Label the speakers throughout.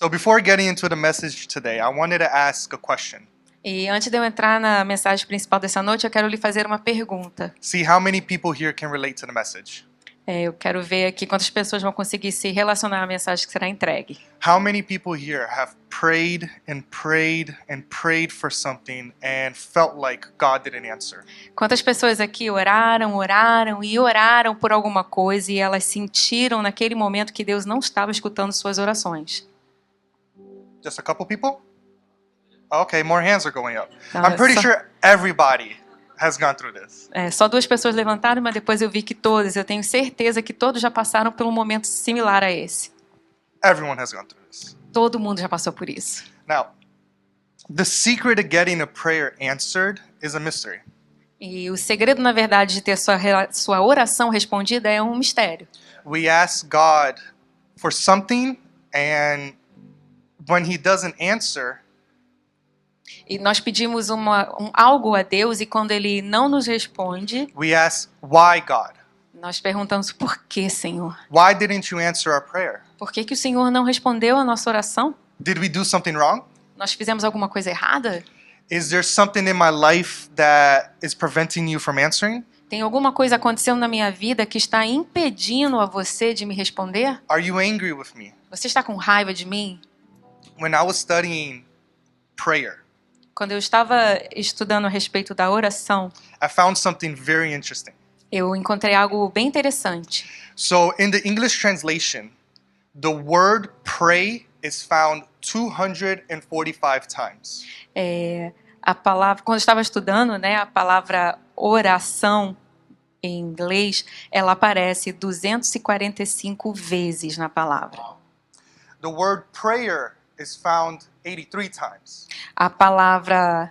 Speaker 1: So before getting into the message today, I wanted to ask a question.
Speaker 2: E antes de eu entrar na mensagem principal dessa noite, eu quero lhe fazer uma pergunta.
Speaker 1: See how many people here can relate to the message.
Speaker 2: Eu quero ver aqui quantas pessoas vão conseguir se relacionar à mensagem que será entregue.
Speaker 1: How many people here have prayed and prayed and prayed for something and felt like God didn't answer?
Speaker 2: Quantas pessoas aqui oraram, oraram e oraram por alguma coisa e elas sentiram naquele momento que Deus não estava escutando suas orações?
Speaker 1: Just a couple people? Okay, more hands are going up.
Speaker 2: No,
Speaker 1: I'm pretty
Speaker 2: so-
Speaker 1: sure everybody has gone through this.
Speaker 2: Só 2 pessoas levantaram, mas depois eu vi que todas, eu tenho certeza que todos já passaram por um momento similar a esse.
Speaker 1: Everyone has gone through this.
Speaker 2: Todo mundo já passou por isso.
Speaker 1: Now, the secret of getting a prayer answered is a mystery.
Speaker 2: E o segredo, na verdade, de ter sua oração respondida é um mistério.
Speaker 1: We ask God for something, and when He doesn't answer,
Speaker 2: E nós pedimos algo a Deus e quando Ele não nos responde,
Speaker 1: we ask, why, God?
Speaker 2: nós perguntamos por que, Senhor?
Speaker 1: Why didn't you answer our prayer?
Speaker 2: Por que o Senhor não respondeu a nossa oração?
Speaker 1: Did we do something wrong?
Speaker 2: Nós fizemos alguma coisa errada?
Speaker 1: Is there something in my life that is preventing you from answering?
Speaker 2: Tem alguma coisa acontecendo na minha vida que está impedindo a você de me responder?
Speaker 1: Are you angry with me?
Speaker 2: Você está com raiva de mim?
Speaker 1: When I was studying prayer,
Speaker 2: Quando eu estava estudando a respeito da oração,
Speaker 1: I found something very interesting.
Speaker 2: eu encontrei algo bem interessante.
Speaker 1: So, in the English translation, the word pray is found 245 times.
Speaker 2: A palavra, quando eu estava estudando, né, a palavra oração em inglês, ela aparece 245 vezes na palavra.
Speaker 1: The word prayer is found 83 times.
Speaker 2: A palavra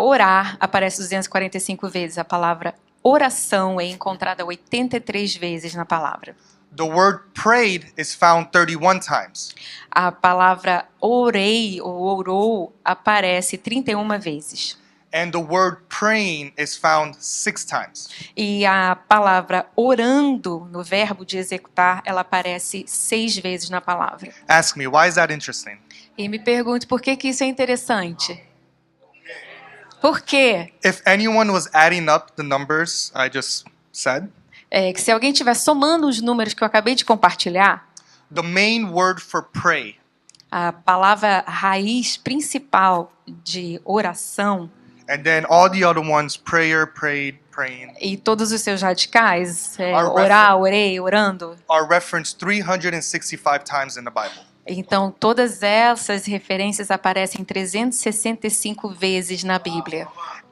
Speaker 2: orar aparece 245 vezes. A palavra oração é encontrada 83 vezes na palavra.
Speaker 1: The word prayed is found 31 times.
Speaker 2: A palavra orei ou orou aparece 31 vezes.
Speaker 1: And the word praying is found 6 times.
Speaker 2: E a palavra orando, no verbo de executar, ela aparece 6 vezes na palavra.
Speaker 1: Ask me, why is that interesting?
Speaker 2: E me pergunto por que isso é interessante. Por quê?
Speaker 1: If anyone was adding up the numbers I just said,
Speaker 2: Que se alguém estiver somando os números que eu acabei de compartilhar,
Speaker 1: the main word for pray
Speaker 2: a palavra raiz principal de oração
Speaker 1: and then all the other ones, prayer, prayed, praying,
Speaker 2: e todos os seus radicais,
Speaker 1: Our
Speaker 2: orar, orei, orando,
Speaker 1: are referenced 365 times in the Bible.
Speaker 2: então todas essas referências aparecem 365 vezes na Bíblia.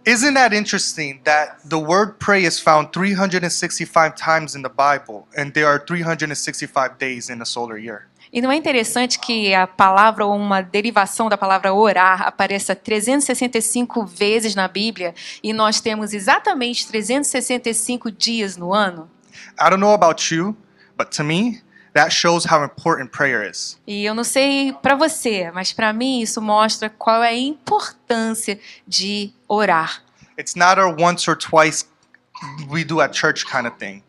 Speaker 1: Isn't that interesting that the word pray is found 365 times in the Bible and there are 365 days in a solar year?
Speaker 2: E não é interessante que a palavra ou uma derivação da palavra orar apareça 365 vezes na Bíblia e nós temos exatamente 365 dias no ano?
Speaker 1: I don't know about you, but to me, that shows how important prayer is.
Speaker 2: E eu não sei para você, mas para mim isso mostra qual é a importância de orar.
Speaker 1: It's not a once or twice we do at church kind of thing.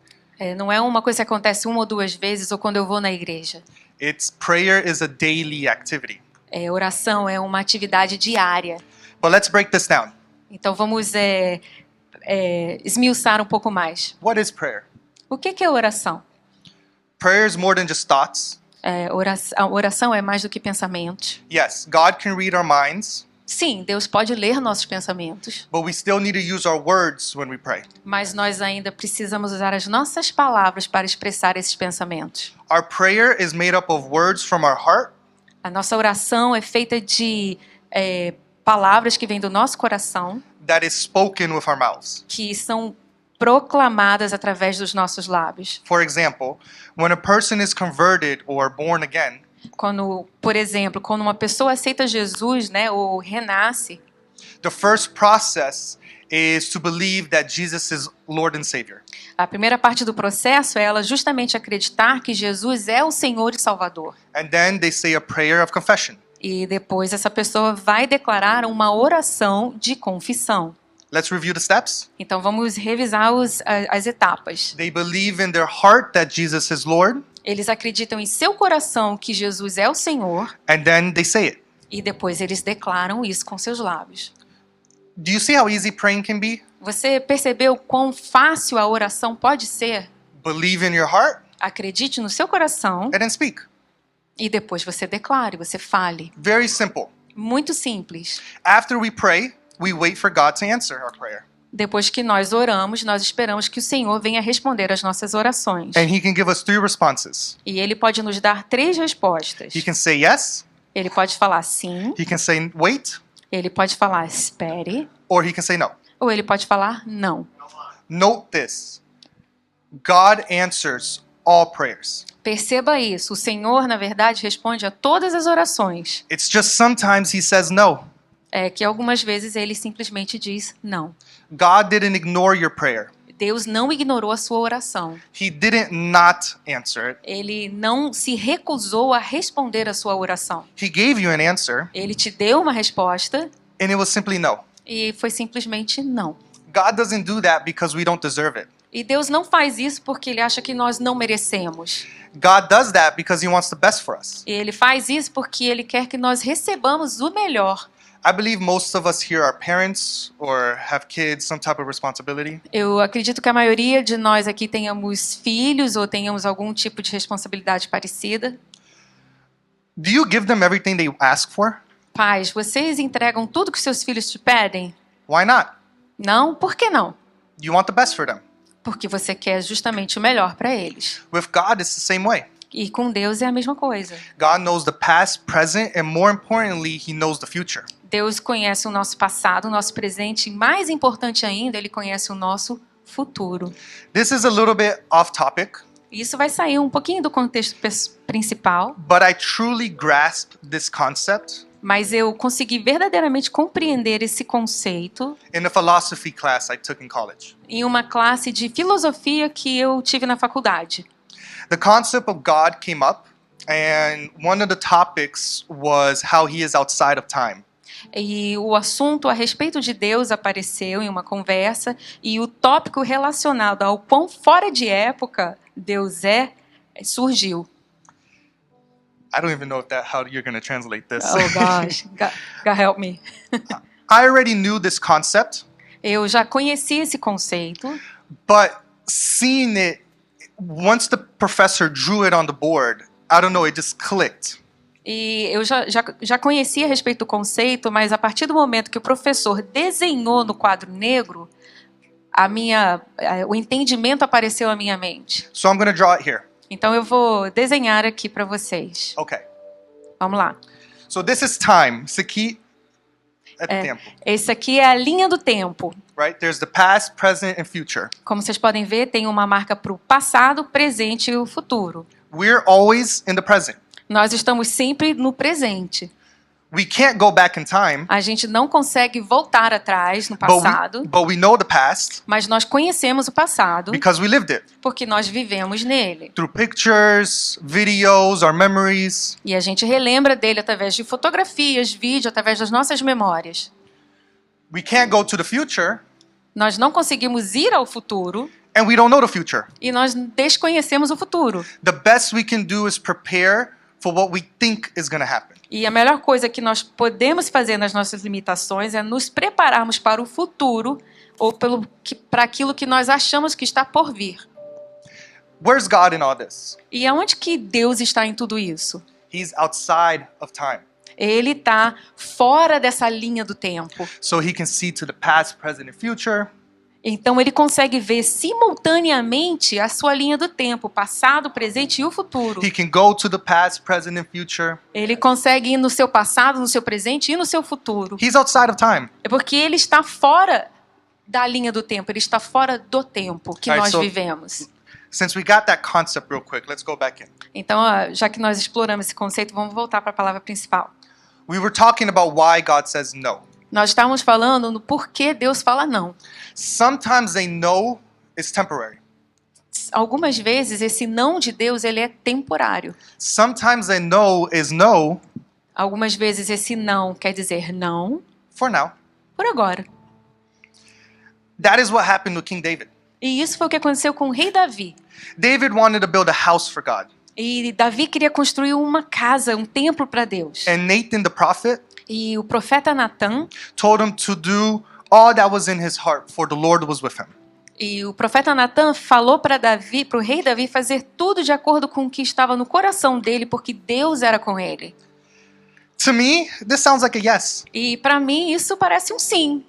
Speaker 2: Não é uma coisa que acontece 1 ou 2 vezes ou quando eu vou na igreja.
Speaker 1: Prayer is a daily activity.
Speaker 2: Oração é uma atividade diária.
Speaker 1: But let's break this down.
Speaker 2: Então vamos esmiuçar um pouco mais.
Speaker 1: What is prayer?
Speaker 2: O que é oração?
Speaker 1: Prayer is more than just thoughts.
Speaker 2: A oração é mais do que pensamentos.
Speaker 1: Yes, God can read our minds,
Speaker 2: Sim, Deus pode ler nossos pensamentos,
Speaker 1: but we still need to use our words when we pray.
Speaker 2: mas nós ainda precisamos usar as nossas palavras para expressar esses pensamentos.
Speaker 1: Our prayer is made up of words from our heart
Speaker 2: A nossa oração é feita de palavras que vêm do nosso coração,
Speaker 1: that is spoken with our mouths.
Speaker 2: que são proclamadas através dos nossos lábios.
Speaker 1: For example, when a person is converted or born again,
Speaker 2: Por exemplo, quando uma pessoa aceita Jesus, né, ou renasce,
Speaker 1: the first process is to believe that Jesus is Lord and Savior.
Speaker 2: a primeira parte do processo é ela justamente acreditar que Jesus é o Senhor e Salvador.
Speaker 1: And then they say a prayer of confession.
Speaker 2: E depois essa pessoa vai declarar uma oração de confissão.
Speaker 1: Let's review the steps.
Speaker 2: Então vamos revisar as etapas.
Speaker 1: They believe in their heart that Jesus is Lord,
Speaker 2: Eles acreditam em seu coração que Jesus é o Senhor
Speaker 1: and then they say it.
Speaker 2: e depois eles declaram isso com seus lábios.
Speaker 1: Do you see how easy praying can be?
Speaker 2: Você percebeu quão fácil a oração pode ser?
Speaker 1: Believe in your heart
Speaker 2: Acredite no seu coração
Speaker 1: and then speak.
Speaker 2: e depois você declare, você fale.
Speaker 1: Very simple.
Speaker 2: Muito simples.
Speaker 1: After we pray, we wait for God to answer our prayer.
Speaker 2: Depois que nós oramos, nós esperamos que o Senhor venha responder às nossas orações.
Speaker 1: And He can give us 3 responses.
Speaker 2: E Ele pode nos dar 3 respostas.
Speaker 1: He can say yes,
Speaker 2: Ele pode falar sim,
Speaker 1: He can say wait,
Speaker 2: ele pode falar espere,
Speaker 1: or He can say no.
Speaker 2: ou ele pode falar não.
Speaker 1: Note this. God answers all prayers.
Speaker 2: Perceba isso, o Senhor, na verdade, responde a todas as orações.
Speaker 1: It's just sometimes He says no.
Speaker 2: É que algumas vezes ele simplesmente diz não.
Speaker 1: God didn't ignore your prayer.
Speaker 2: Deus não ignorou a sua oração.
Speaker 1: He didn't not answer it.
Speaker 2: Ele não se recusou a responder a sua oração.
Speaker 1: He gave you an answer,
Speaker 2: Ele te deu uma resposta
Speaker 1: and it was simply no.
Speaker 2: e foi simplesmente não.
Speaker 1: God doesn't do that because we don't deserve it.
Speaker 2: E Deus não faz isso porque ele acha que nós não merecemos.
Speaker 1: God does that because He wants the best for us.
Speaker 2: E ele faz isso porque ele quer que nós recebamos o melhor.
Speaker 1: I believe most of us here are parents or have kids, some type of responsibility.
Speaker 2: Eu acredito que a maioria de nós aqui tenhamos filhos ou tenhamos algum tipo de responsabilidade parecida.
Speaker 1: Do you give them everything they ask for?
Speaker 2: Pais, vocês entregam tudo que seus filhos te pedem?
Speaker 1: Why not?
Speaker 2: Não? Por que não?
Speaker 1: You want the best for them.
Speaker 2: Porque você quer justamente o melhor para eles.
Speaker 1: With God, it's the same way.
Speaker 2: E com Deus é a mesma coisa.
Speaker 1: God knows the past, present, and more importantly, He knows the future.
Speaker 2: Deus conhece o nosso passado, o nosso presente, e mais importante ainda, Ele conhece o nosso futuro.
Speaker 1: This is a little bit off topic,
Speaker 2: Isso vai sair um pouquinho do contexto principal,
Speaker 1: but I truly grasp this concept
Speaker 2: mas eu consegui verdadeiramente compreender esse conceito
Speaker 1: in a philosophy class I took in college.
Speaker 2: em uma classe de filosofia que eu tive na faculdade.
Speaker 1: The concept of God came up, and one of the topics was how He is outside of time.
Speaker 2: E o assunto a respeito de Deus apareceu em uma conversa e o tópico relacionado ao quão fora de época Deus é surgiu.
Speaker 1: I don't even know how you're going to translate this.
Speaker 2: Oh gosh, God help me.
Speaker 1: I already knew this concept,
Speaker 2: Eu já conheci esse conceito,
Speaker 1: but seeing it, once the professor drew it on the board, I don't know, it just clicked.
Speaker 2: e eu já conhecia a respeito do conceito, mas a partir do momento que o professor desenhou no quadro negro, o entendimento apareceu à minha mente.
Speaker 1: So I'm going to draw it here.
Speaker 2: Então eu vou desenhar aqui para vocês.
Speaker 1: Okay.
Speaker 2: Vamos lá.
Speaker 1: So this is time. Isso aqui é tempo.
Speaker 2: Esse aqui é a linha do tempo.
Speaker 1: Right? There's the past, present, and future.
Speaker 2: Como vocês podem ver, tem uma marca para o passado, presente e o futuro.
Speaker 1: We're always in the present.
Speaker 2: Nós estamos sempre no presente.
Speaker 1: We can't go back in time,
Speaker 2: A gente não consegue voltar atrás no passado,
Speaker 1: but we know the past
Speaker 2: mas nós conhecemos o passado
Speaker 1: because we lived it.
Speaker 2: porque nós vivemos nele.
Speaker 1: Through pictures, videos, our memories.
Speaker 2: E a gente relembra dele através de fotografias, vídeo, através das nossas memórias.
Speaker 1: We can't go to the future,
Speaker 2: Nós não conseguimos ir ao futuro
Speaker 1: and we don't know the future.
Speaker 2: e nós desconhecemos o futuro.
Speaker 1: The best we can do is prepare for what we think is going to happen.
Speaker 2: E a melhor coisa que nós podemos fazer nas nossas limitações é nos prepararmos para o futuro ou para aquilo que nós achamos que está por vir.
Speaker 1: Where's God in all this?
Speaker 2: E aonde que Deus está em tudo isso?
Speaker 1: He's outside of time.
Speaker 2: Ele está fora dessa linha do tempo.
Speaker 1: So He can see to the past, present, and future.
Speaker 2: Então ele consegue ver simultaneamente a sua linha do tempo, passado, presente e o futuro.
Speaker 1: He can go to the past, present, and future.
Speaker 2: Ele consegue ir no seu passado, no seu presente e no seu futuro.
Speaker 1: He's outside of time.
Speaker 2: É porque ele está fora da linha do tempo, ele está fora do tempo que
Speaker 1: Alright,
Speaker 2: nós
Speaker 1: so-
Speaker 2: vivemos.
Speaker 1: Since we got that concept real quick, let's go back in.
Speaker 2: Então, já que nós exploramos esse conceito, vamos voltar para a palavra principal.
Speaker 1: We were talking about why God says no.
Speaker 2: Nós estávamos falando no porquê Deus fala não.
Speaker 1: Sometimes a no is temporary.
Speaker 2: Algumas vezes esse não de Deus ele é temporário.
Speaker 1: Sometimes a no is no
Speaker 2: Algumas vezes esse não quer dizer não
Speaker 1: for now.
Speaker 2: por agora.
Speaker 1: That is what happened to King David.
Speaker 2: E isso foi o que aconteceu com o rei Davi.
Speaker 1: David wanted to build a house for God.
Speaker 2: E Davi queria construir uma casa, um templo para Deus.
Speaker 1: And Nathan the prophet
Speaker 2: E o profeta Natã,
Speaker 1: told him to do all that was in his heart, for the Lord was with him.
Speaker 2: e o profeta Natã falou para Davi, para o rei Davi fazer tudo de acordo com o que estava no coração dele, porque Deus era com ele.
Speaker 1: To me, this sounds like a yes.
Speaker 2: E para mim isso parece um sim.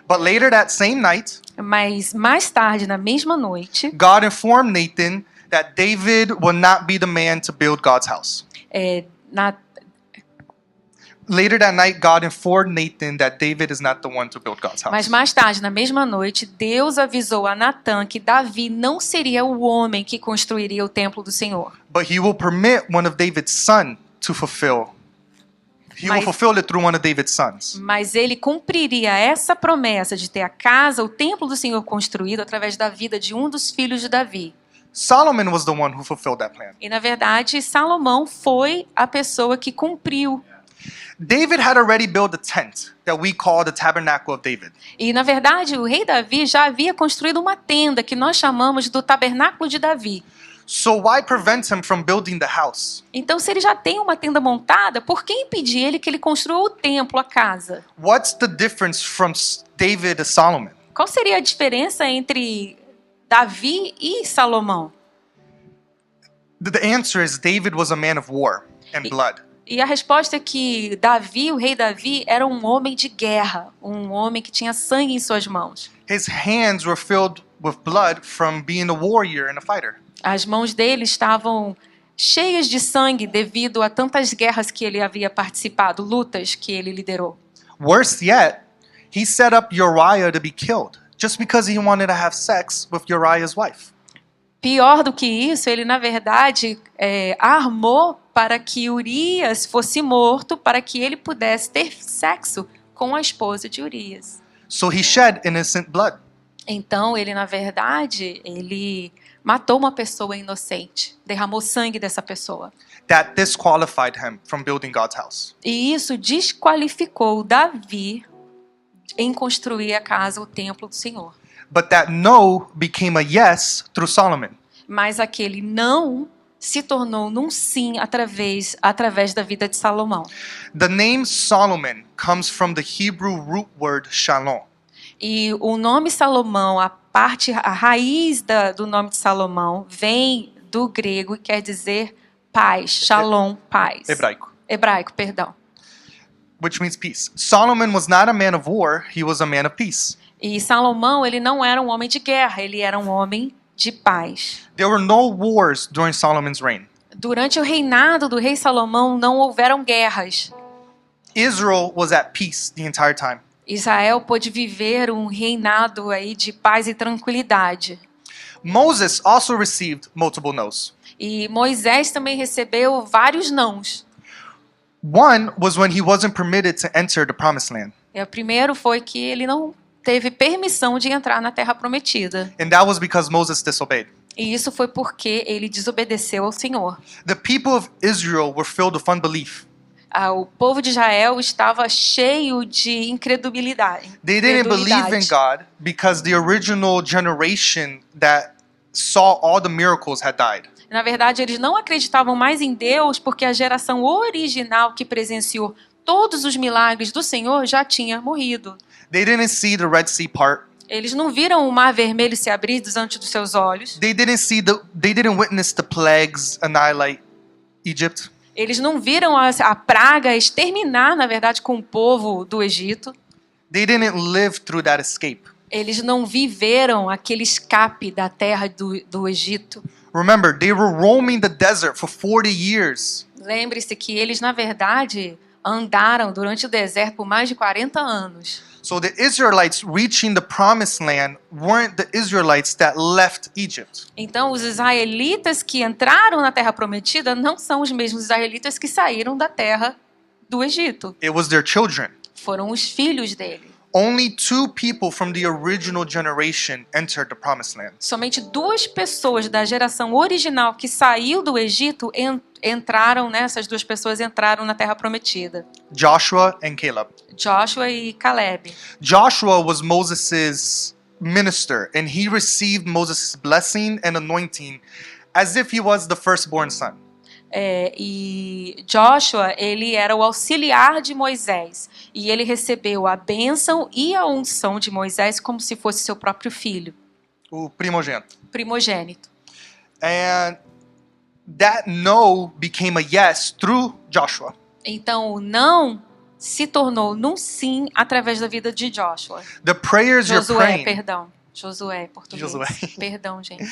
Speaker 1: But later that same night,
Speaker 2: Mas mais tarde, na mesma noite,
Speaker 1: God informed Nathan that David would not be the man to build God's house.
Speaker 2: na,
Speaker 1: Later that night, God informed Nathan that David is not the one to build God's
Speaker 2: mas
Speaker 1: house.
Speaker 2: mais tarde, na mesma noite, Deus avisou a Natã que Davi não seria o homem que construiria o templo do Senhor.
Speaker 1: But he will permit one of David's sons to fulfill. He will
Speaker 2: Mas-
Speaker 1: fulfill it through one of David's sons.
Speaker 2: Mas ele cumpriria essa promessa de ter a casa, o templo do Senhor construído através da vida de um dos filhos de Davi.
Speaker 1: Solomon was the one who fulfilled that plan.
Speaker 2: E na verdade, Salomão foi a pessoa que cumpriu.
Speaker 1: David had already built a tent that we call the Tabernacle of David.
Speaker 2: E na verdade, o rei Davi já havia construído uma tenda que nós chamamos do Tabernáculo de Davi.
Speaker 1: So why prevent him from building the house?
Speaker 2: Então, se ele já tem uma tenda montada, por que impedir ele que ele construa o templo, a casa?
Speaker 1: What's the difference from David to Solomon?
Speaker 2: Qual seria a diferença entre Davi e Salomão?
Speaker 1: The answer is David was a man of war and blood.
Speaker 2: E a resposta é que Davi, o rei Davi, era um homem de guerra, um homem que tinha sangue em suas mãos.
Speaker 1: His hands were filled with blood from being a warrior and a fighter.
Speaker 2: As mãos dele estavam cheias de sangue devido a tantas guerras que ele havia participado, lutas que ele liderou.
Speaker 1: Worse yet, he set up Uriah to be killed just because he wanted to have sex with Uriah's wife.
Speaker 2: Pior do que isso, ele na verdade armou para que Urias fosse morto, para que ele pudesse ter sexo com a esposa de Urias.
Speaker 1: So he shed innocent blood.
Speaker 2: Então ele na verdade ele matou uma pessoa inocente, derramou sangue dessa pessoa.
Speaker 1: That disqualified him from building God's house.
Speaker 2: E isso desqualificou Davi em construir a casa, o templo do Senhor.
Speaker 1: But that no became a yes through Solomon.
Speaker 2: Mas aquele não se tornou num sim através da vida de Salomão.
Speaker 1: The name Solomon comes from the Hebrew root word shalom.
Speaker 2: E o nome Salomão, a raiz do nome de Salomão vem do grego e quer dizer paz, shalom, paz. Hebraico, perdão.
Speaker 1: Which means peace. Solomon was not a man of war, he was a man of peace.
Speaker 2: E Salomão, ele não era um homem de guerra, ele era um homem de paz.
Speaker 1: There were no wars during Solomon's reign.
Speaker 2: Durante o reinado do rei Salomão não houveram guerras.
Speaker 1: Israel was at peace the entire time.
Speaker 2: Israel pôde viver um reinado aí de paz e tranquilidade.
Speaker 1: Moses also received multiple no's.
Speaker 2: E Moisés também recebeu vários nãos.
Speaker 1: One was when he wasn't permitted to enter the promised land.
Speaker 2: E o primeiro foi que ele não teve permissão de entrar na terra prometida.
Speaker 1: And that was because Moses disobeyed.
Speaker 2: E isso foi porque ele desobedeceu ao Senhor.
Speaker 1: The people of Israel were filled with unbelief.
Speaker 2: O povo de Israel estava cheio de incredulidade.
Speaker 1: They didn't believe in God because the original generation that saw all the miracles had died.
Speaker 2: Na verdade, eles não acreditavam mais em Deus porque a geração original que presenciou todos os milagres do Senhor já tinha morrido.
Speaker 1: They didn't see the Red Sea part.
Speaker 2: Eles não viram o mar vermelho se abrir diante dos seus olhos.
Speaker 1: They didn't witness the plagues annihilate Egypt.
Speaker 2: Eles não viram a praga exterminar, na verdade, com o povo do Egito.
Speaker 1: They didn't live through that escape.
Speaker 2: Eles não viveram aquele escape da terra do Egito.
Speaker 1: Remember, they were roaming the desert for 40 years.
Speaker 2: Lembre-se que eles, na verdade, andaram durante o deserto por mais de 40 anos.
Speaker 1: So the Israelites reaching the promised land weren't the Israelites that left Egypt.
Speaker 2: Então, os israelitas que entraram na terra prometida não são os mesmos israelitas que saíram da terra do Egito.
Speaker 1: It was their children.
Speaker 2: Foram os filhos dele.
Speaker 1: Only 2 people from the original generation entered the promised land.
Speaker 2: Somente 2 pessoas da geração original que saiu do Egito entraram, né? Essas 2 pessoas entraram na terra prometida.
Speaker 1: Joshua and Caleb.
Speaker 2: Joshua e Caleb.
Speaker 1: Joshua was Moses' minister, and he received Moses' blessing and anointing as if he was the firstborn son.
Speaker 2: E Joshua, ele era o auxiliar de Moisés. E ele recebeu a bênção e a unção de Moisés como se fosse seu próprio filho,
Speaker 1: O primogênito.
Speaker 2: primogênito.
Speaker 1: And that no became a yes through Joshua.
Speaker 2: Então, o não se tornou num sim através da vida de Joshua.
Speaker 1: The prayers you're
Speaker 2: Josué,
Speaker 1: praying,
Speaker 2: perdão. Josué, português.
Speaker 1: Josué.
Speaker 2: Perdão, gente.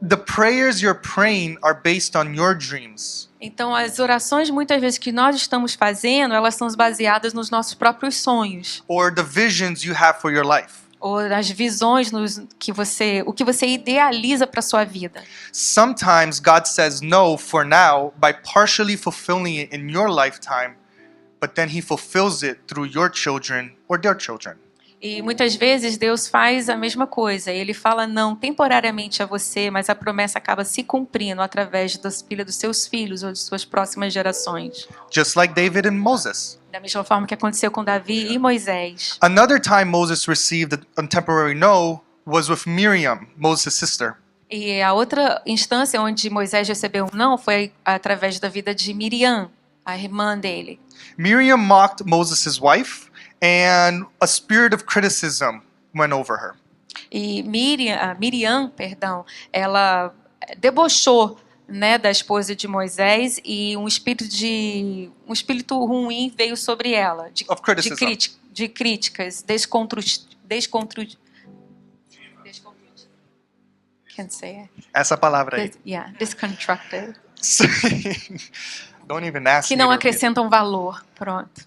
Speaker 1: the prayers you're praying are based on your dreams.
Speaker 2: Então, as orações, muitas vezes, que nós estamos fazendo, elas são baseadas nos nossos próprios sonhos.
Speaker 1: Or the visions you have for your life.
Speaker 2: Ou nas visões o que você idealiza para sua vida.
Speaker 1: Sometimes God says no for now by partially fulfilling it in your lifetime, but then he fulfills it through your children or their children.
Speaker 2: E muitas vezes Deus faz a mesma coisa. Ele fala não temporariamente a você, mas a promessa acaba se cumprindo através das filhas dos seus filhos ou de suas próximas gerações.
Speaker 1: Just like David and Moses.
Speaker 2: Da mesma forma que aconteceu com Davi e Moisés.
Speaker 1: Another time Moses received a temporary no was with Miriam, Moses' sister.
Speaker 2: E a outra instância onde Moisés recebeu um não foi através da vida de Miriam, a irmã dele.
Speaker 1: Miriam mocked Moses' wife, and a spirit of criticism went over her.
Speaker 2: E Miriam, ela debochou, né, da esposa de Moisés e um espírito ruim veio sobre ela,
Speaker 1: Of criticism.
Speaker 2: de críticas, can't say it.
Speaker 1: Essa palavra aí.
Speaker 2: Disconstructive.
Speaker 1: Don't even ask
Speaker 2: Que
Speaker 1: me
Speaker 2: não
Speaker 1: to repeat.
Speaker 2: acrescentam valor. Pronto.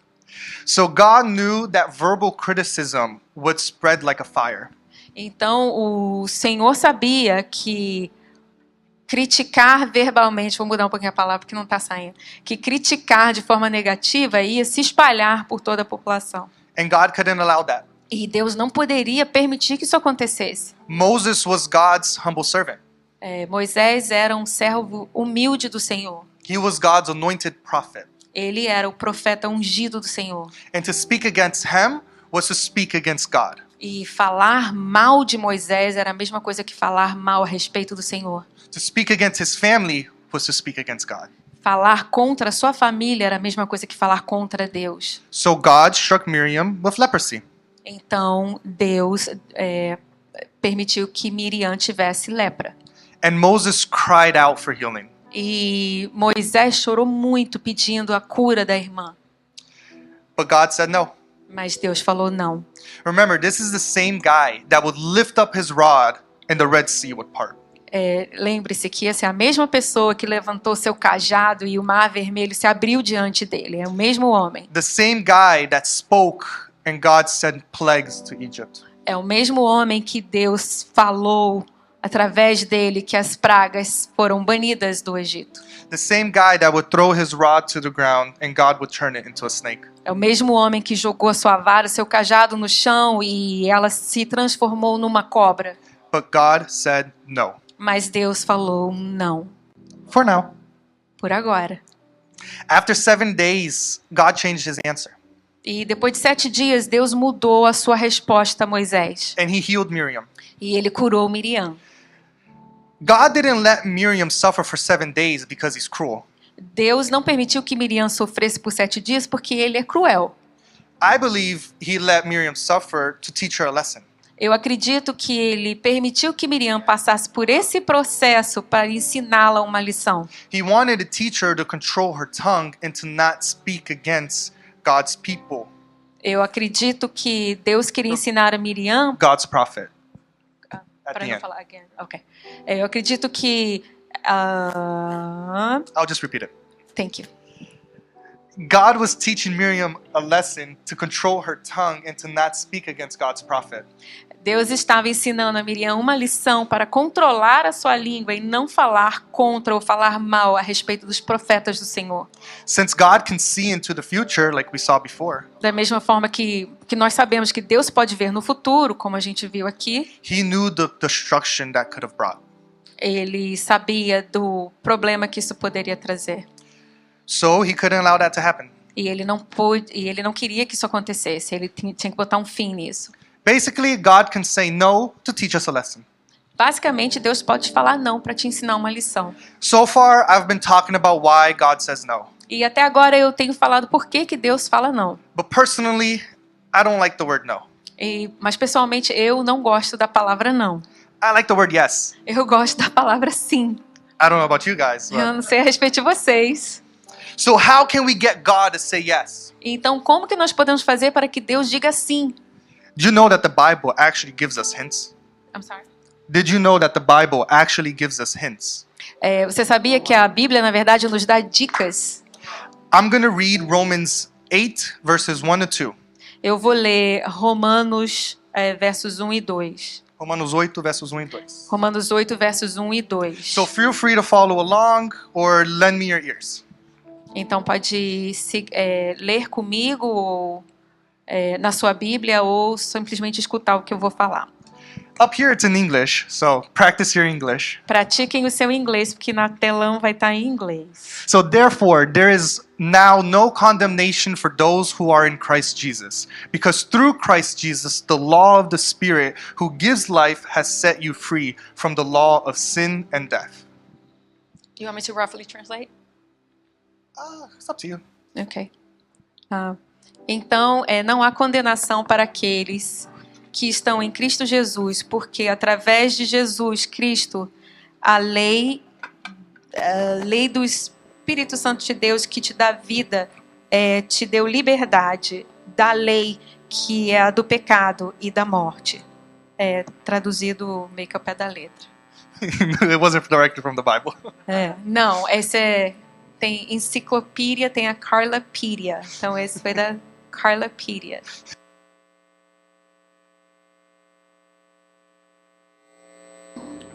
Speaker 1: So God knew that verbal criticism would spread like a fire.
Speaker 2: Então o Senhor sabia que criticar verbalmente, vou mudar um pouquinho a palavra porque não está saindo, que criticar de forma negativa ia se espalhar por toda a população.
Speaker 1: And God couldn't allow that.
Speaker 2: E Deus não poderia permitir que isso acontecesse.
Speaker 1: Moses was God's humble servant.
Speaker 2: Moisés era um servo humilde do Senhor.
Speaker 1: He was God's anointed prophet.
Speaker 2: Ele era o profeta ungido do Senhor.
Speaker 1: And to speak against him was to speak against God.
Speaker 2: E falar mal de Moisés era a mesma coisa que falar mal a respeito do Senhor.
Speaker 1: To speak against his family was to speak against God.
Speaker 2: Falar contra a sua família era a mesma coisa que falar contra Deus.
Speaker 1: So God struck Miriam with leprosy.
Speaker 2: Então Deus permitiu que Miriam tivesse lepra.
Speaker 1: And Moses cried out for healing.
Speaker 2: E Moisés chorou muito pedindo a cura da irmã.
Speaker 1: But God said no.
Speaker 2: Mas Deus falou não.
Speaker 1: Remember, this is the same guy that would lift up his rod and the Red Sea would part.
Speaker 2: Lembre-se que essa é a mesma pessoa que levantou seu cajado e o mar vermelho se abriu diante dele. É o mesmo homem.
Speaker 1: The same guy that spoke and God sent plagues to Egypt.
Speaker 2: É o mesmo homem que Deus falou através dele que as pragas foram banidas do Egito.
Speaker 1: The same guy that would throw his rod to the ground and God would turn it into a snake.
Speaker 2: É o mesmo homem que jogou a sua vara, seu cajado no chão e ela se transformou numa cobra.
Speaker 1: But God said no.
Speaker 2: Mas Deus falou não.
Speaker 1: For now.
Speaker 2: Por agora.
Speaker 1: After 7 days, God changed his answer.
Speaker 2: E depois de 7 dias, Deus mudou a sua resposta a Moisés.
Speaker 1: And he healed Miriam.
Speaker 2: E ele curou Miriam.
Speaker 1: God didn't let Miriam suffer for 7 days because he's cruel.
Speaker 2: Deus não permitiu que Miriam sofresse por 7 dias porque ele é cruel.
Speaker 1: I believe he let Miriam suffer to teach her a lesson.
Speaker 2: Eu acredito que ele permitiu que Miriam passasse por esse processo para ensiná-la uma lição.
Speaker 1: He wanted to teach her to control her tongue and to not speak against God's people,
Speaker 2: Eu acredito que Deus queria ensinar a Miriam
Speaker 1: God's prophet. At
Speaker 2: para
Speaker 1: the
Speaker 2: não
Speaker 1: end.
Speaker 2: falar again. Okay. Eu acredito que
Speaker 1: I'll just repeat it.
Speaker 2: thank you.
Speaker 1: God was teaching Miriam a lesson to control her tongue and to not speak against God's prophet.
Speaker 2: Deus estava ensinando a Miriam uma lição para controlar a sua língua e não falar contra ou falar mal a respeito dos profetas do Senhor.
Speaker 1: Since God can see into the future, like we saw before,
Speaker 2: Da mesma forma que nós sabemos que Deus pode ver no futuro, como a gente viu aqui,
Speaker 1: he knew the destruction that could have brought.
Speaker 2: ele sabia do problema que isso poderia trazer.
Speaker 1: So he couldn't allow that to happen.
Speaker 2: E ele não queria que isso acontecesse, ele tinha que botar um fim nisso.
Speaker 1: Basically, God can say no to teach us a lesson.
Speaker 2: Basicamente, Deus pode te falar não para te ensinar uma lição.
Speaker 1: So far, I've been talking about why God says no.
Speaker 2: E até agora eu tenho falado por que Deus fala não.
Speaker 1: But personally, I don't like the word no.
Speaker 2: Mas pessoalmente eu não gosto da palavra não.
Speaker 1: I like the word yes.
Speaker 2: Eu gosto da palavra sim.
Speaker 1: I don't know about you guys.
Speaker 2: Eu
Speaker 1: But...
Speaker 2: não sei a respeito de vocês.
Speaker 1: So how can we get God to say yes?
Speaker 2: Então, como que nós podemos fazer para que Deus diga sim?
Speaker 1: Do you know that the Bible actually gives us hints?
Speaker 2: I'm sorry.
Speaker 1: Did you know that the Bible actually gives us hints?
Speaker 2: Você sabia que a Bíblia, na verdade, nos dá dicas?
Speaker 1: I'm going to read Romans 8, verses 1 to 2.
Speaker 2: Eu vou ler Romanos versos 1 e 2.
Speaker 1: Romanos 8, versos 1 e 2.
Speaker 2: Romanos 8, versos 1 e 2.
Speaker 1: So feel free to follow along or lend me your ears.
Speaker 2: Então pode ler comigo ou na sua Bíblia ou simplesmente escutar o que eu vou falar.
Speaker 1: Up here it's in English, so practice your English.
Speaker 2: Pratiquem o seu inglês, porque na telão vai estar em inglês.
Speaker 1: So therefore, there is now no condemnation for those who are in Christ Jesus, because through Christ Jesus, the law of the Spirit who gives life has set you free from the law of sin and death.
Speaker 2: You want me to roughly translate?
Speaker 1: It's up to you.
Speaker 2: Ok. Então, não há condenação para aqueles que estão em Cristo Jesus, porque através de Jesus Cristo, a lei do Espírito Santo de Deus que te dá vida, te deu liberdade da lei que é a do pecado e da morte. Traduzido meio que ao pé da letra.
Speaker 1: It wasn't directly from the Bible.
Speaker 2: Não, esse tem enciclopédia, tem a Carlapedia. Então esse foi da Carlapedia.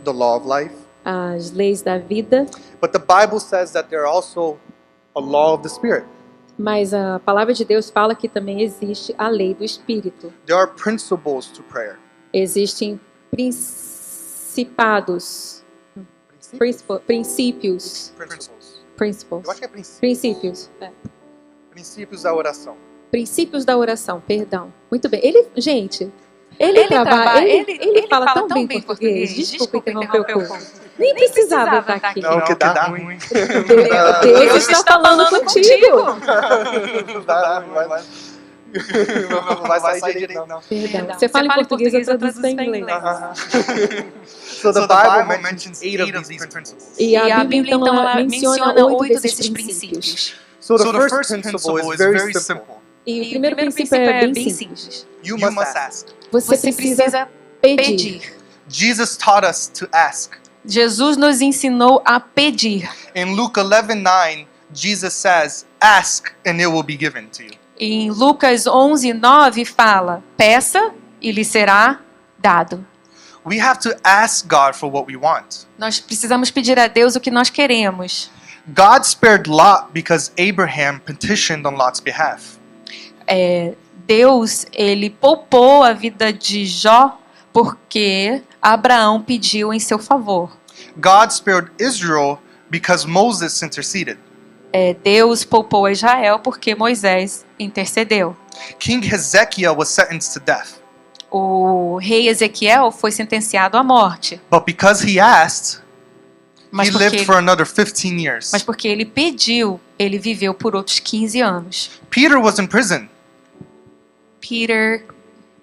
Speaker 1: The law of life.
Speaker 2: As leis da vida,
Speaker 1: But the Bible says that there are also a law of the Spirit.
Speaker 2: mas a palavra de Deus fala que também existe a lei do Espírito.
Speaker 1: There are principles to prayer.
Speaker 2: Existem princípios.
Speaker 1: Principles. Eu acho que é
Speaker 2: Princípios.
Speaker 1: princípios da oração.
Speaker 2: Princípios da oração, perdão. Muito bem. Ele fala tão bem português. Desculpa interromper o povo. Nem precisava estar aqui.
Speaker 1: Não, que dá ruim.
Speaker 2: Deus está falando contigo.
Speaker 1: Vai sair direito, não.
Speaker 2: Perdão. Você fala em português, eu traduzo em inglês.
Speaker 1: So the Bible mentions 8 of these principles.
Speaker 2: E a Bíblia, então, ela menciona 8 desses princípios.
Speaker 1: So the first principle is very simple.
Speaker 2: E o primeiro princípio é bem simples.
Speaker 1: You must ask.
Speaker 2: Você precisa pedir.
Speaker 1: Jesus taught us to ask.
Speaker 2: Jesus nos ensinou a pedir.
Speaker 1: In Luke 11:9, Jesus says, "Ask and it will be given to you."
Speaker 2: Em Lucas 11:9 fala: peça e lhe será dado.
Speaker 1: We have to ask God for what we want.
Speaker 2: Nós precisamos pedir a Deus o que nós queremos.
Speaker 1: God spared Lot because Abraham petitioned on Lot's behalf.
Speaker 2: Deus, ele poupou a vida de Jó porque Abraão pediu em seu favor.
Speaker 1: God spared Israel because Moses interceded.
Speaker 2: Deus poupou a Israel porque Moisés intercedeu.
Speaker 1: King Hezekiah was sentenced to death.
Speaker 2: O rei Ezequiel foi sentenciado à morte.
Speaker 1: But because he asked,
Speaker 2: Mas
Speaker 1: he
Speaker 2: porque
Speaker 1: lived for another 15 years.
Speaker 2: Mas porque ele pediu, ele viveu por outros 15 anos.
Speaker 1: Peter was in prison.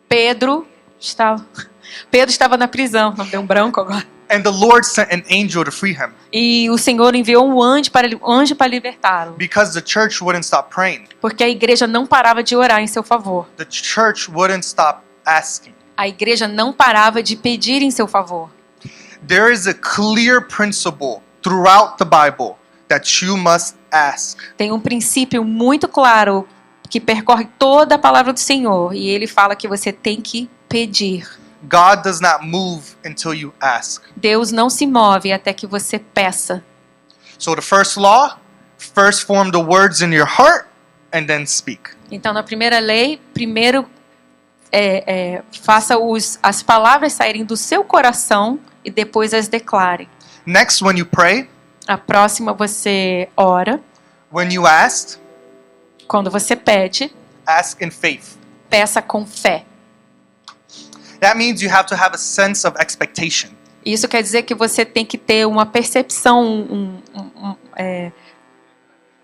Speaker 2: Pedro estava na prisão. Não deu um branco agora.
Speaker 1: And the Lord sent an angel to free him.
Speaker 2: E o Senhor enviou um anjo para libertá-lo.
Speaker 1: Because the church wouldn't stop praying.
Speaker 2: Porque a igreja não parava de orar em seu favor.
Speaker 1: The church wouldn't stop asking.
Speaker 2: A igreja não parava de pedir em seu favor.
Speaker 1: There is a clear principle throughout the Bible that you must ask.
Speaker 2: Tem um princípio muito claro que percorre toda a palavra do Senhor. E ele fala que você tem que pedir.
Speaker 1: God does not move until you ask.
Speaker 2: Deus não se move até que você peça.
Speaker 1: So the first law, first form the words in your heart and then speak.
Speaker 2: Então, na primeira lei, primeiro faça as palavras saírem do seu coração e depois as declare.
Speaker 1: Next, when you pray,
Speaker 2: A próxima você ora.
Speaker 1: when you ask,
Speaker 2: Quando você pede,
Speaker 1: ask in faith.
Speaker 2: peça com fé.
Speaker 1: That means you have to have a sense of expectation.
Speaker 2: Isso quer dizer que você tem que ter uma percepção,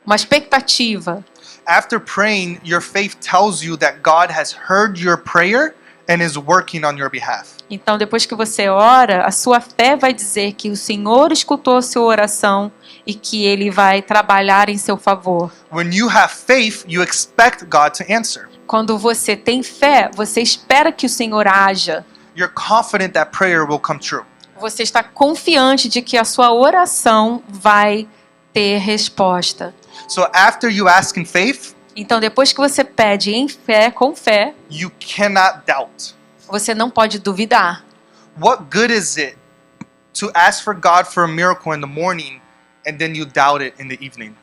Speaker 2: uma expectativa.
Speaker 1: After praying, your faith tells you that God has heard your prayer and is working on your behalf.
Speaker 2: Então, depois que você ora, a sua fé vai dizer que o Senhor escutou a sua oração e que Ele vai trabalhar em seu favor.
Speaker 1: When you have faith, you expect God to answer.
Speaker 2: Quando você tem fé, você espera que o Senhor haja.
Speaker 1: You're confident that prayer will come true.
Speaker 2: Você está confiante de que a sua oração vai ter resposta.
Speaker 1: So after you ask in faith,
Speaker 2: Então, depois que você pede em fé, com fé,
Speaker 1: you cannot doubt.
Speaker 2: você não pode duvidar.
Speaker 1: What good is it to ask for God for a miracle in the morning and then you doubt it in the evening?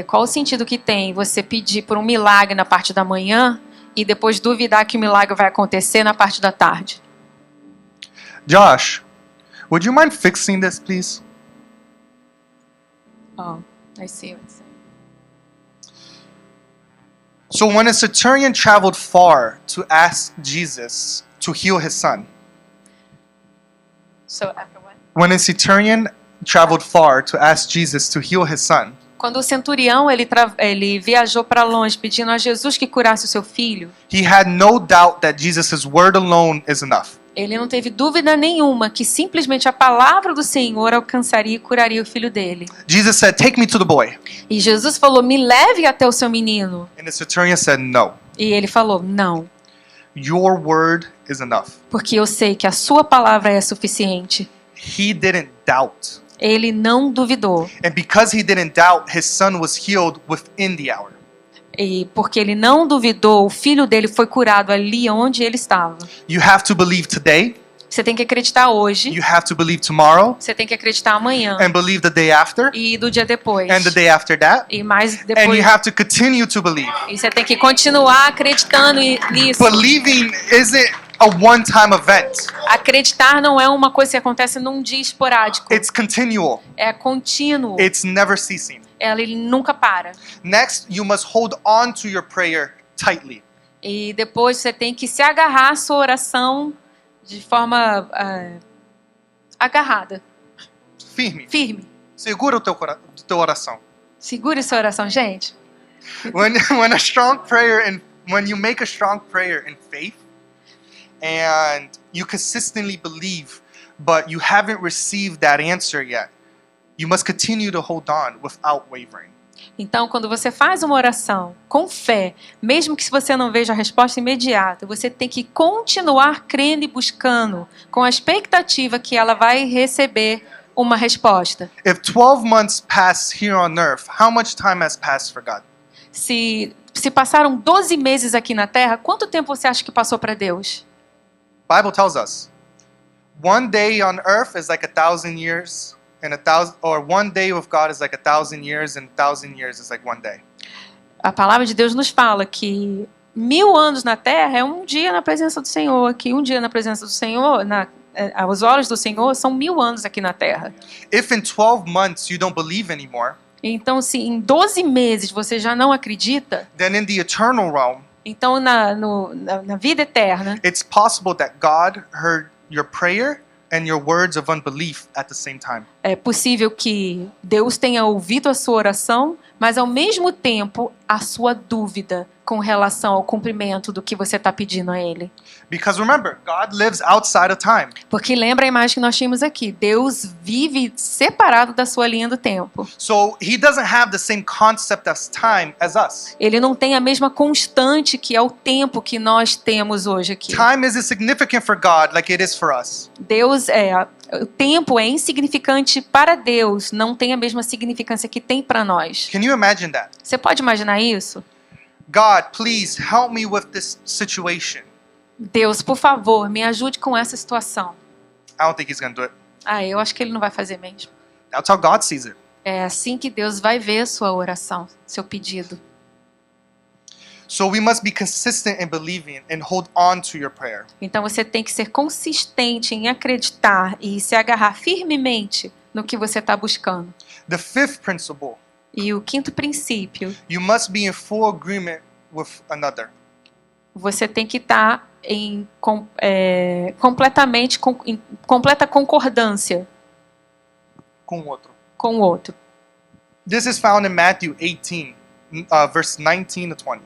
Speaker 2: Qual o sentido que tem você pedir por um milagre na parte da manhã e depois duvidar que o milagre vai acontecer na parte da tarde?
Speaker 1: Josh, would you mind fixing this, please?
Speaker 2: Oh, I see what you're saying.
Speaker 1: So when a centurion traveled far to ask Jesus to heal his son,
Speaker 2: So after what?
Speaker 1: when a centurion traveled far to ask Jesus to heal his son,
Speaker 2: Quando o centurião ele viajou para longe pedindo a Jesus que curasse o seu filho,
Speaker 1: he had no doubt that Jesus' word alone is enough.
Speaker 2: ele não teve dúvida nenhuma que simplesmente a palavra do Senhor alcançaria e curaria o filho dele.
Speaker 1: Jesus said, "Take me to the boy."
Speaker 2: E Jesus falou: "Me leve até o seu menino."
Speaker 1: And the centurion said, "No,
Speaker 2: E ele falou: "Não,
Speaker 1: your word is enough."
Speaker 2: porque eu sei que a sua palavra é suficiente."
Speaker 1: He didn't doubt.
Speaker 2: Ele não duvidou.
Speaker 1: And because he didn't doubt, his son was healed within the hour.
Speaker 2: E porque ele não duvidou, o filho dele foi curado ali onde ele estava.
Speaker 1: You have to believe today,
Speaker 2: Você tem que acreditar hoje,
Speaker 1: you have to believe tomorrow,
Speaker 2: você tem que acreditar amanhã
Speaker 1: and believe the day after,
Speaker 2: e do dia depois.
Speaker 1: and the day after that,
Speaker 2: E mais
Speaker 1: and
Speaker 2: depois.
Speaker 1: you have to continue to believe.
Speaker 2: E você tem que continuar acreditando nisso.
Speaker 1: Believing isn't a one-time event.
Speaker 2: Acreditar não é uma coisa que acontece num dia esporádico.
Speaker 1: It's continual.
Speaker 2: É contínuo.
Speaker 1: It's never ceasing.
Speaker 2: Ele nunca para.
Speaker 1: Next, you must hold on to your prayer tightly.
Speaker 2: E depois você tem que se agarrar à sua oração de forma agarrada,
Speaker 1: Firme.
Speaker 2: firme.
Speaker 1: Segura o teu oração.
Speaker 2: Segure sua oração, gente.
Speaker 1: When a strong prayer and when you make a strong prayer in faith and you consistently believe but you haven't received that answer yet, you must continue to hold on without wavering.
Speaker 2: Então, quando você faz uma oração com fé, mesmo que se você não veja a resposta imediata, você tem que continuar crendo e buscando, com a expectativa que ela vai receber uma resposta.
Speaker 1: If 12 months pass here on earth, how much time has passed for God?
Speaker 2: Se passaram 12 meses aqui na Terra, quanto tempo você acha que passou para Deus?
Speaker 1: Bible tells us, one day on earth is like 1,000 years, and 1,000, or one day with God is like 1,000 years, and 1,000 years is like one day.
Speaker 2: A palavra de Deus nos fala que 1000 anos na Terra é um dia na presença do Senhor, que um dia na presença do Senhor, aos olhos do Senhor, são 1000 anos aqui na Terra.
Speaker 1: If in 12 months you don't believe anymore,
Speaker 2: Então, se em 12 meses você já não acredita,
Speaker 1: then in the eternal realm,
Speaker 2: então na vida eterna,
Speaker 1: it's possible that God heard your prayer and your words of unbelief at the same time.
Speaker 2: é possível que Deus tenha ouvido a sua oração, mas ao mesmo tempo a sua dúvida com relação ao cumprimento do que você está pedindo a Ele.
Speaker 1: Because remember, God lives outside of time.
Speaker 2: Porque lembra a imagem que nós tínhamos aqui, Deus vive separado da sua linha do tempo.
Speaker 1: So he doesn't have the same concept as time as us.
Speaker 2: Ele não tem a mesma constante que é o tempo que nós temos hoje aqui.
Speaker 1: Time isn't significant for God like it is for us.
Speaker 2: O tempo é insignificante para Deus, não tem a mesma significância que tem para nós.
Speaker 1: Can you imagine that?
Speaker 2: Você pode imaginar isso?
Speaker 1: God, please help me with this situation.
Speaker 2: Deus, por favor, me ajude com essa situação.
Speaker 1: I don't think he's going to do it.
Speaker 2: Eu acho que ele não vai fazer mesmo.
Speaker 1: That's how God sees it.
Speaker 2: É assim que Deus vai ver a sua oração, seu pedido.
Speaker 1: So we must be consistent in believing and hold on to your prayer.
Speaker 2: Então você tem que ser consistente em acreditar e se agarrar firmemente no que você está buscando.
Speaker 1: The fifth principle,
Speaker 2: E o quinto princípio,
Speaker 1: you must be in full agreement with another.
Speaker 2: você tem que estar em completa concordância
Speaker 1: com o outro.
Speaker 2: com o outro.
Speaker 1: This is found in Matthew 18, verse 19 to 20.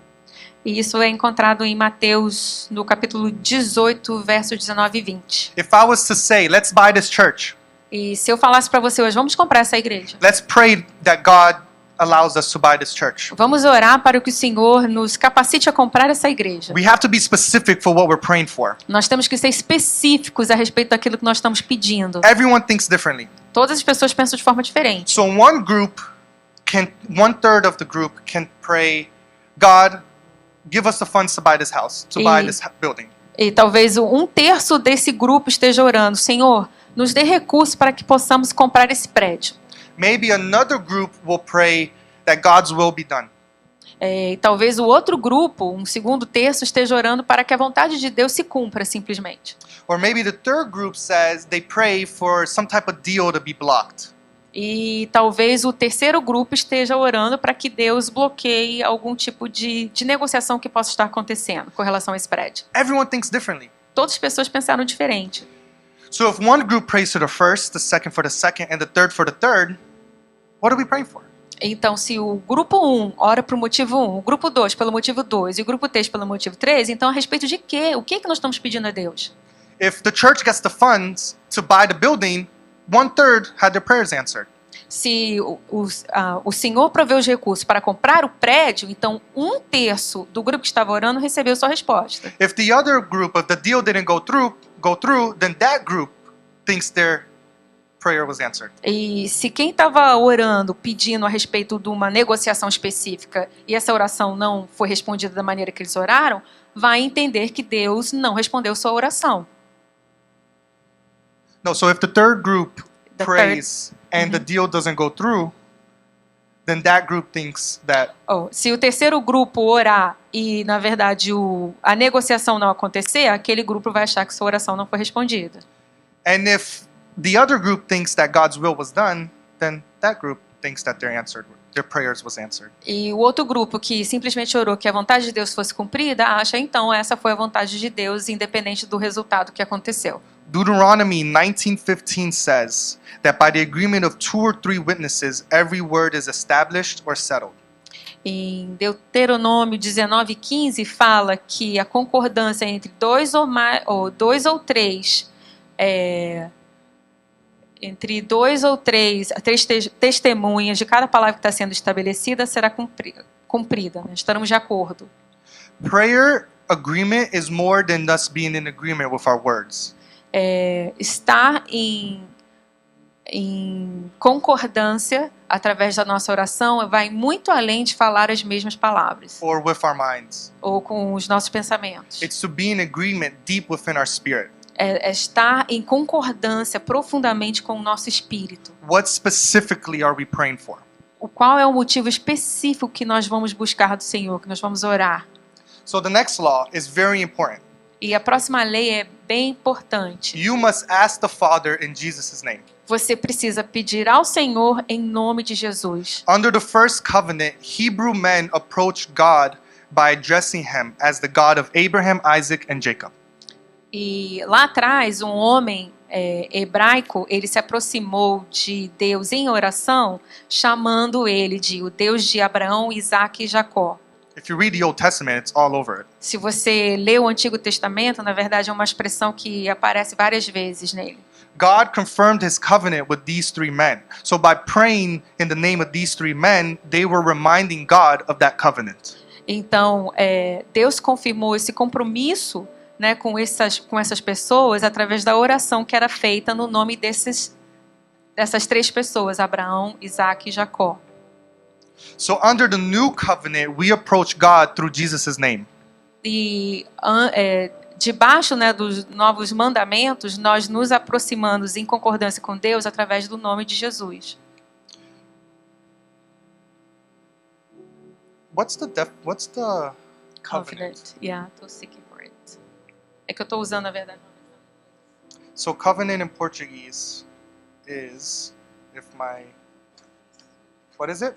Speaker 2: E isso é encontrado em Mateus, no capítulo 18, versos 19 e 20.
Speaker 1: If I was to say, let's buy this church,
Speaker 2: E se eu falasse para você hoje, vamos comprar essa igreja.
Speaker 1: let's pray that God allows us to buy this church.
Speaker 2: Vamos orar para que o Senhor nos capacite a comprar essa igreja.
Speaker 1: We have to be specific for what we're praying for.
Speaker 2: Nós temos que ser específicos a respeito daquilo que nós estamos pedindo.
Speaker 1: Everyone thinks differently.
Speaker 2: Todas as pessoas pensam de forma diferente.
Speaker 1: So one third of the group can pray, God, give us the funds to buy this house, to buy this building.
Speaker 2: E talvez um terço desse grupo esteja orando, Senhor, nos dê recursos para que possamos comprar esse prédio.
Speaker 1: Maybe another group will pray that God's will be done.
Speaker 2: E talvez o outro grupo, um segundo terço, esteja orando para que a vontade de Deus se cumpra simplesmente.
Speaker 1: Or maybe the third group says they pray for some type of deal to be blocked.
Speaker 2: E talvez o terceiro grupo esteja orando para que Deus bloqueie algum tipo de negociação que possa estar acontecendo com relação a esse prédio.
Speaker 1: Everyone thinks differently.
Speaker 2: Todas as pessoas pensaram diferente.
Speaker 1: So if one group prays for the first, the second for the second, and the third for the third, what are we praying for?
Speaker 2: Então, se o grupo 1 ora para o motivo 1, o grupo 2 pelo motivo 2 e o grupo 3 pelo motivo 3, então a respeito de quê? O que é que nós estamos pedindo a Deus?
Speaker 1: If the church gets the funds to buy the building, one third had their prayers answered.
Speaker 2: Se o Senhor proveu os recursos para comprar o prédio, então um terço do grupo que estava orando recebeu sua resposta.
Speaker 1: If the other group of the deal didn't go through, then that group thinks their prayer was answered.
Speaker 2: E se quem estava orando, pedindo a respeito de uma negociação específica, e essa oração não foi respondida da maneira que eles oraram, vai entender que Deus não respondeu sua oração.
Speaker 1: No, so if the third group
Speaker 2: The
Speaker 1: prays and the deal doesn't go through, then that group thinks that
Speaker 2: Se o terceiro grupo orar e, na verdade, a negociação não acontecer, aquele grupo vai achar que sua oração não foi respondida.
Speaker 1: and if the other group thinks that God's will was done, then that group thinks that their prayers was answered.
Speaker 2: E o outro grupo que simplesmente orou que a vontade de Deus fosse cumprida, acha então essa foi a vontade de Deus, independente do resultado que aconteceu.
Speaker 1: Deuteronomy 19:15 says that by the agreement of 2 or 3 witnesses, every word is established or settled.
Speaker 2: Em Deuteronômio 19:15 fala que a concordância entre dois ou três testemunhas de cada palavra que está sendo estabelecida será cumprida. Né? Estaremos de acordo.
Speaker 1: Prayer agreement is more than us being in agreement with our words.
Speaker 2: Estar em concordância através da nossa oração vai muito além de falar as mesmas palavras
Speaker 1: Or with our minds.
Speaker 2: ou com os nossos pensamentos.
Speaker 1: It's to be in agreement deep within our spirit.
Speaker 2: É estar em concordância profundamente com o nosso espírito.
Speaker 1: What specifically are we praying for?
Speaker 2: Qual é o motivo específico que nós vamos buscar do Senhor, que nós vamos orar?
Speaker 1: So the next law is very important.
Speaker 2: E a próxima lei é bem importante.
Speaker 1: You must ask the Father in Jesus' name.
Speaker 2: Você precisa pedir ao Senhor em nome de Jesus.
Speaker 1: Under the first covenant, Hebrew men approached God by addressing him as the God of Abraham, Isaac, and Jacob.
Speaker 2: E lá atrás, um homem hebraico, ele se aproximou de Deus em oração, chamando ele de o Deus de Abraão, Isaac e Jacó.
Speaker 1: If you read the Old Testament, it's all over it.
Speaker 2: Se você lê o Antigo Testamento, na verdade é uma expressão que aparece várias vezes nele.
Speaker 1: God confirmed his covenant with these 3 men. So by praying in the name of these 3 men, they were reminding God of that covenant.
Speaker 2: Então, Deus confirmou esse compromisso, né, com essas pessoas através da oração que era feita no nome dessas 3 pessoas, Abraão, Isaac e Jacó.
Speaker 1: So under the new covenant, we approach God through Jesus' name.
Speaker 2: E debaixo, né, dos novos mandamentos, nós nos aproximamos em concordância com Deus através do nome de Jesus.
Speaker 1: What's the covenant?
Speaker 2: Yeah, tô seeking for it. É que eu estou usando, na verdade.
Speaker 1: So covenant in Portuguese is what is it?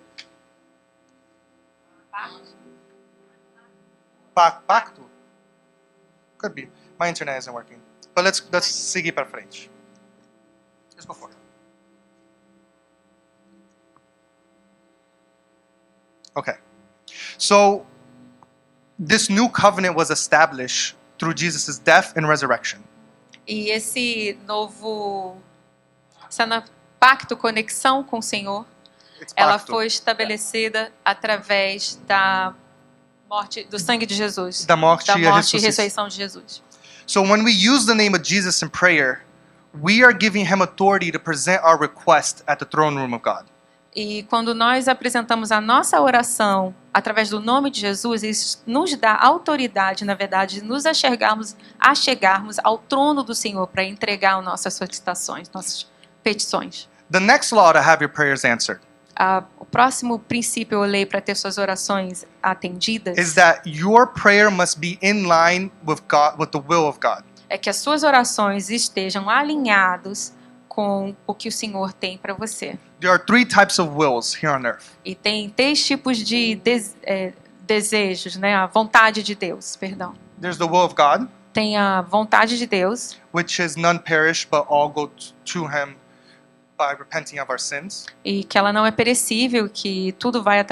Speaker 1: Pacto. Could be. My internet isn't working. But let's seguir para frente. Let's go forward. Okay. So, this new covenant was established through Jesus' death and resurrection.
Speaker 2: E pacto, conexão com o Senhor,
Speaker 1: It's
Speaker 2: ela
Speaker 1: pacto.
Speaker 2: foi estabelecida através da morte, do sangue de Jesus,
Speaker 1: Da morte
Speaker 2: da
Speaker 1: e a
Speaker 2: morte e
Speaker 1: ressuscitação.
Speaker 2: ressurreição de Jesus.
Speaker 1: So when we use the name of Jesus in prayer, we are giving him authority to present our request at the throne room of God.
Speaker 2: E quando nós apresentamos a nossa oração através do nome de Jesus, isso nos dá autoridade, na verdade, de nos achegarmos ao trono do Senhor para entregar as nossas solicitações, nossas petições.
Speaker 1: The next law to have your prayers answered
Speaker 2: O próximo princípio eu leio para ter suas orações atendidas
Speaker 1: is that your prayer must be in line with God, with the will of God.
Speaker 2: é que as suas orações estejam alinhados com o que o Senhor tem para você.
Speaker 1: There are 3 types of wills here on earth.
Speaker 2: E tem 3 tipos de desejos, né? A vontade de Deus, perdão.
Speaker 1: There's the will of God,
Speaker 2: Tem a vontade de Deus,
Speaker 1: which is none perish, but all go to him by repenting of our sins.
Speaker 2: e que ela não é perecível, que tudo vai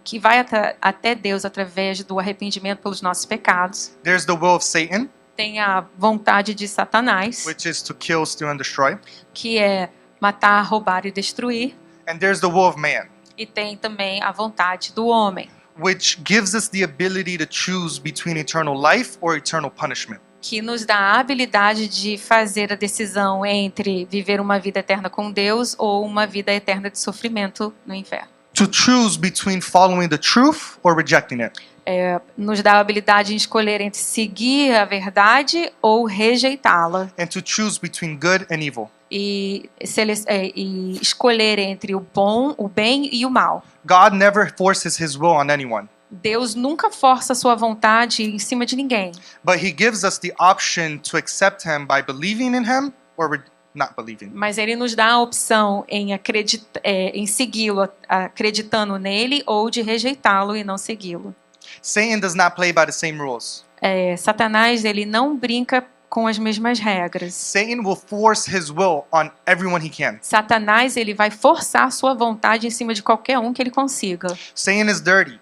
Speaker 2: que vai até Deus através do arrependimento pelos nossos pecados.
Speaker 1: There's the will of Satan,
Speaker 2: Tem a vontade de Satanás,
Speaker 1: which is to kill, steal, and destroy.
Speaker 2: que é matar, roubar e destruir.
Speaker 1: And there's the will of man,
Speaker 2: E tem também a vontade do homem,
Speaker 1: which gives us the ability to choose between eternal life or eternal punishment.
Speaker 2: que nos dá a habilidade de fazer a decisão entre viver uma vida eterna com Deus ou uma vida eterna de sofrimento no inferno.
Speaker 1: To choose between following the truth or rejecting it.
Speaker 2: Nos dá a habilidade de escolher entre seguir a verdade ou rejeitá-la.
Speaker 1: And to choose between good and evil.
Speaker 2: E escolher entre o bem e o mal.
Speaker 1: God never forces his will on anyone,
Speaker 2: Deus nunca força a sua vontade em cima de ninguém.
Speaker 1: but he gives us the option to accept him by believing in him or not believing.
Speaker 2: Mas ele nos dá a opção em segui-lo, acreditando nele, ou de rejeitá-lo e não segui-lo.
Speaker 1: Satan does not play by the same rules.
Speaker 2: Satanás, ele não brinca com as mesmas regras.
Speaker 1: Satan will force his will on everyone he can.
Speaker 2: Satanás, ele vai forçar sua vontade em cima de qualquer um que ele consiga.
Speaker 1: Satan is dirty,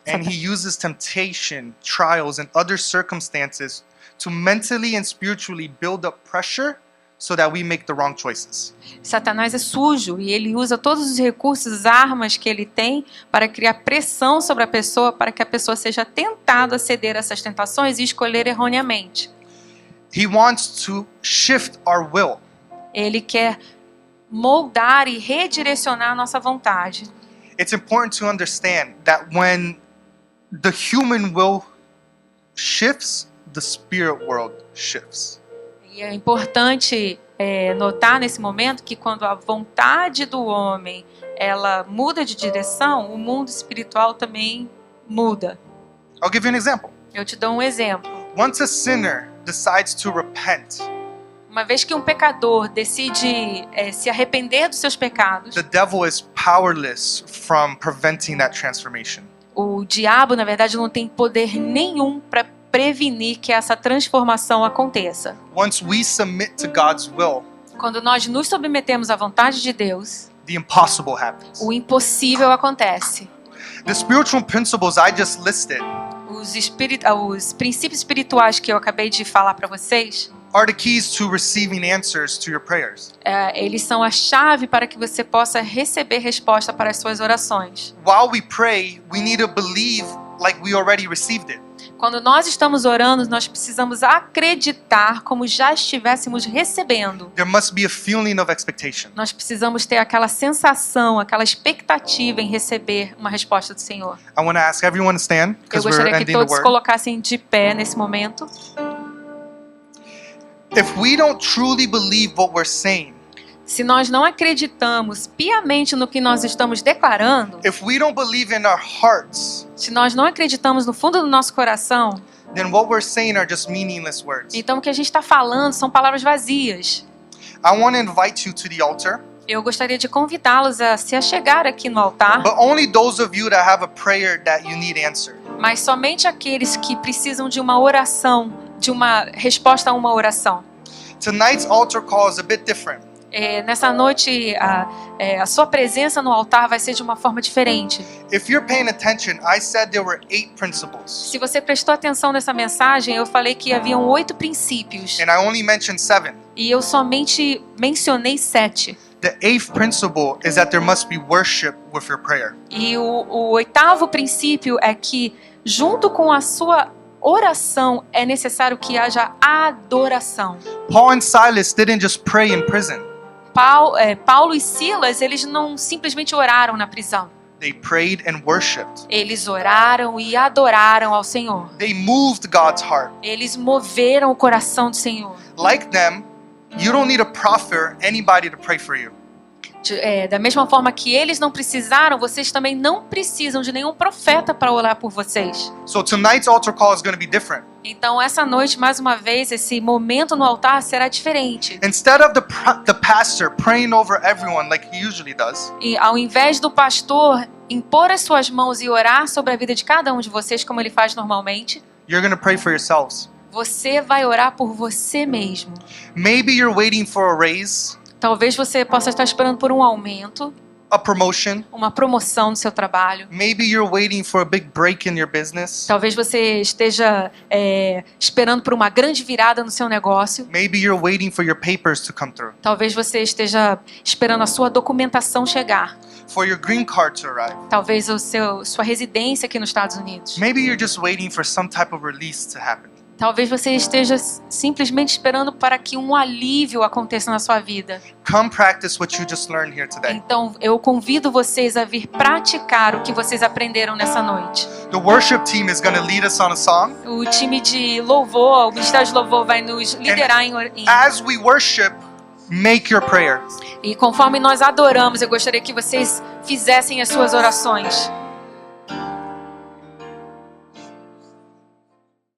Speaker 1: and
Speaker 2: Satan-
Speaker 1: he uses temptation, trials, and other circumstances to mentally and spiritually build up pressure so that we make the wrong choices.
Speaker 2: Satanás é sujo e ele usa todos os recursos, armas que ele tem para criar pressão sobre a pessoa, para que a pessoa seja tentada a ceder a essas tentações e escolher erroneamente.
Speaker 1: He wants to shift our will.
Speaker 2: Ele quer moldar e redirecionar a nossa vontade.
Speaker 1: It's important to understand that when the human will shifts, the spirit world shifts.
Speaker 2: E é importante notar nesse momento que quando a vontade do homem ela muda de direção, o mundo espiritual também muda.
Speaker 1: I'll give you an example.
Speaker 2: Eu te dou um exemplo.
Speaker 1: Once a sinner decides to repent,
Speaker 2: Uma vez que um pecador decide se arrepender dos seus pecados,
Speaker 1: the devil is powerless from preventing that transformation.
Speaker 2: o diabo, na verdade, não tem poder nenhum para prevenir que essa transformação aconteça.
Speaker 1: Once we submit to God's will,
Speaker 2: Quando nós nos submetemos à vontade de Deus,
Speaker 1: the impossible happens.
Speaker 2: o impossível acontece.
Speaker 1: The spiritual principles I just listed
Speaker 2: Os princípios espirituais que eu acabei de falar para vocês,
Speaker 1: are the keys to receiving answers to your prayers.
Speaker 2: eles são a chave para que você possa receber resposta para as suas orações.
Speaker 1: While we pray, we need to believe like we already received it.
Speaker 2: Quando nós estamos orando, nós precisamos acreditar como já estivéssemos recebendo.
Speaker 1: There must be a feeling of expectation.
Speaker 2: Nós precisamos ter aquela sensação, aquela expectativa em receber uma resposta do Senhor.
Speaker 1: I want to ask everyone to stand
Speaker 2: Eu
Speaker 1: because we're
Speaker 2: gostaria que
Speaker 1: ending the
Speaker 2: todos se
Speaker 1: word.
Speaker 2: colocassem de pé nesse momento.
Speaker 1: If we don't truly believe what we're saying,
Speaker 2: Se nós não acreditamos piamente no que nós estamos declarando,
Speaker 1: if we don't believe in our hearts,
Speaker 2: se nós não acreditamos no fundo do nosso coração,
Speaker 1: then what we're saying are just meaningless words.
Speaker 2: então o que a gente está falando são palavras vazias.
Speaker 1: I want to invite you to the altar.
Speaker 2: Eu gostaria de convidá-los a se achegar aqui no altar,
Speaker 1: but only those of you that have a prayer that you need answered.
Speaker 2: mas somente aqueles que precisam de uma oração, de uma resposta a uma oração.
Speaker 1: Tonight's altar call is a bit different.
Speaker 2: Nessa noite, a sua presença no altar vai ser de uma forma diferente.
Speaker 1: If you're paying attention, I said there were 8 principles,
Speaker 2: Se você prestou atenção nessa mensagem, eu falei que haviam 8 princípios,
Speaker 1: and I only mentioned 7.
Speaker 2: e eu somente mencionei 7.
Speaker 1: The 8th principle is that there must be worship with your prayer.
Speaker 2: E o 8º princípio é que, junto com a sua oração, é necessário que haja adoração.
Speaker 1: Paul and Silas didn't just pray in prison.
Speaker 2: Paulo e Silas, eles não simplesmente oraram na prisão.
Speaker 1: They prayed and worshiped.
Speaker 2: Eles oraram e adoraram ao Senhor.
Speaker 1: They moved God's heart.
Speaker 2: Eles moveram o coração do Senhor.
Speaker 1: Like them, you don't need a prophet or anybody to pray for you.
Speaker 2: Da mesma forma que eles não precisaram, vocês também não precisam de nenhum profeta para orar por vocês.
Speaker 1: So tonight's altar call is going to be different.
Speaker 2: Então, essa noite, mais uma vez, esse momento no altar será diferente.
Speaker 1: Instead of the pastor praying over everyone like he usually does,
Speaker 2: E ao invés do pastor impor as suas mãos e orar sobre a vida de cada um de vocês, como ele faz normalmente,
Speaker 1: you're going to pray for yourselves.
Speaker 2: você vai orar por você mesmo.
Speaker 1: Maybe you're waiting for a raise,
Speaker 2: Talvez você possa estar esperando por um aumento,
Speaker 1: a promotion.
Speaker 2: uma promoção no seu trabalho.
Speaker 1: Maybe you're waiting for a big break in your business.
Speaker 2: Talvez você esteja esperando por uma grande virada no seu negócio.
Speaker 1: Maybe you're waiting for your papers to come through,
Speaker 2: Talvez você esteja esperando a sua documentação chegar.
Speaker 1: for your green card to arrive.
Speaker 2: Talvez sua residência aqui nos Estados Unidos.
Speaker 1: Maybe you're just waiting for some type of release to happen.
Speaker 2: Talvez você esteja simplesmente esperando para que um alívio aconteça na sua vida.
Speaker 1: Come practice what you just learned here today.
Speaker 2: Então, eu convido vocês a vir praticar o que vocês aprenderam nessa noite.
Speaker 1: The worship team is going to lead us on a song.
Speaker 2: O time de louvor, o ministério de louvor vai nos liderar em
Speaker 1: As we worship, make your prayer.
Speaker 2: E conforme nós adoramos, eu gostaria que vocês fizessem as suas orações.